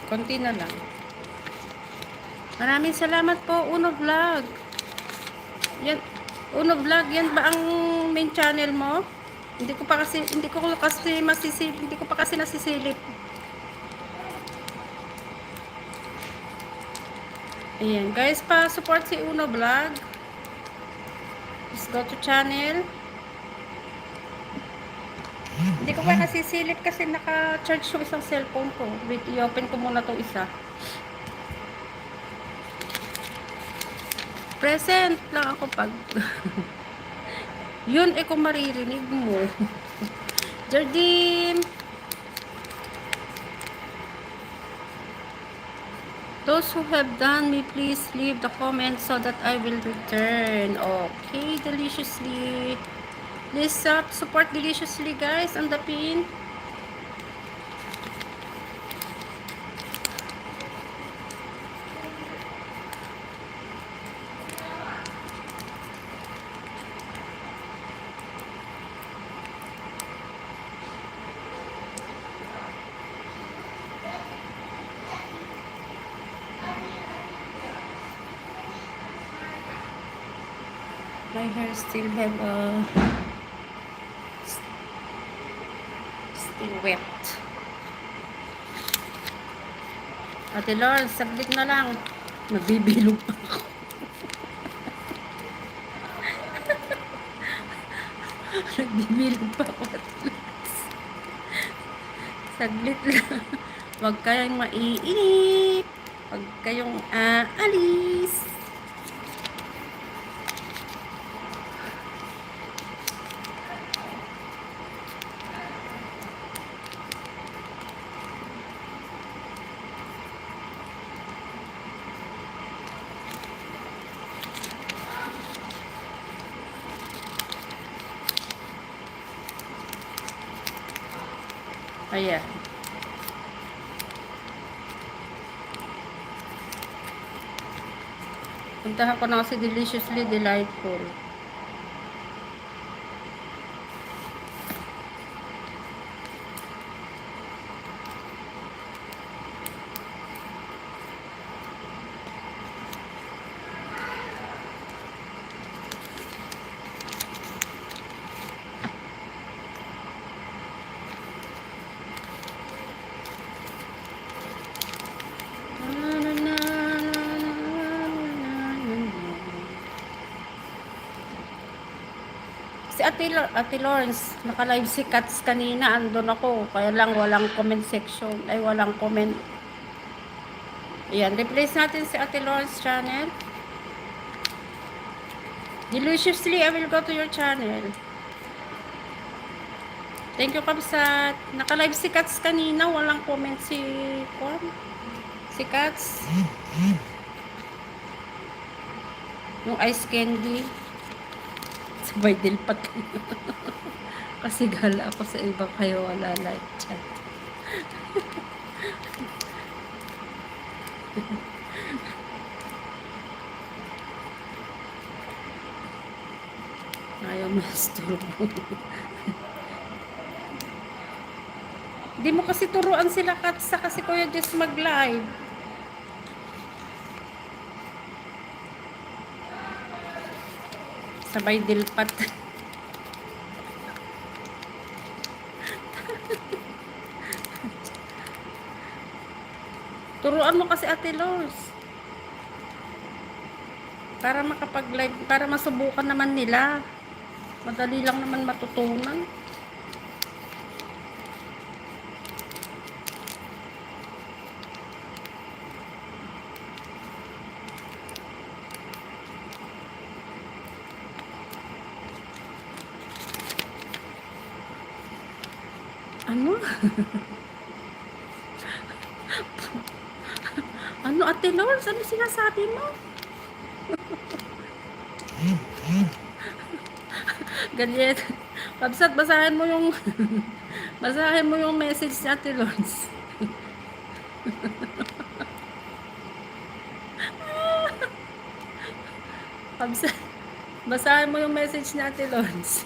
Konti na lang. Maraming salamat po, Uno Vlog. Yan, Uno Vlog, yan ba ang main channel mo? Hindi ko pa kasi nasisilip. Ayan, guys, pa-support si Uno Vlog. Let's go to channel. Hindi ko pa nasisilip kasi naka-charge yung isang cellphone ko. Wait, i-open ko muna itong isa. Present lang ako pag yun kung maririnig mo. Jardim, those who have done me, please leave the comment so that I will return. Okay, deliciously. Please support deliciously, guys, on the pin. My hair still have still wet. Ate Lord, saglit na lang. Nagbibilog pa ako. Nagbibilog pa ako. Saglit lang. Huwag kayong maiinip. Huwag kayong aalis. Ayan. Puntahan ko na kasi Deliciously Delightful. Si Ate Lawrence, naka-live si Cats kanina, andun ako. Kaya lang walang comment section. Ay, walang comment. Ayan, replace natin si Ate Lawrence channel. Deliciously, I will go to your channel. Thank you, Kapsat. Naka-live si Cats kanina, walang comment si Cats. Yung ice candy. Sabay dilpat. Kasi gala ako sa iba kayo wala like chat. Ayaw masturbo. Di mo kasi turuan sila Katsa kasi Kuya Jess mag-live. Sabay dilpat. Turuan mo kasi Ate Lors. Para makapag-live, para masubukan naman nila. Madali lang naman matutunan. Ano? Ano Ate Lors? Ano sinasabi mo? Ganyan. Pabsat, basahin mo yung basahin mo yung message ni Ate Lors. Pabsat, basahin mo yung message ni Ate Lors.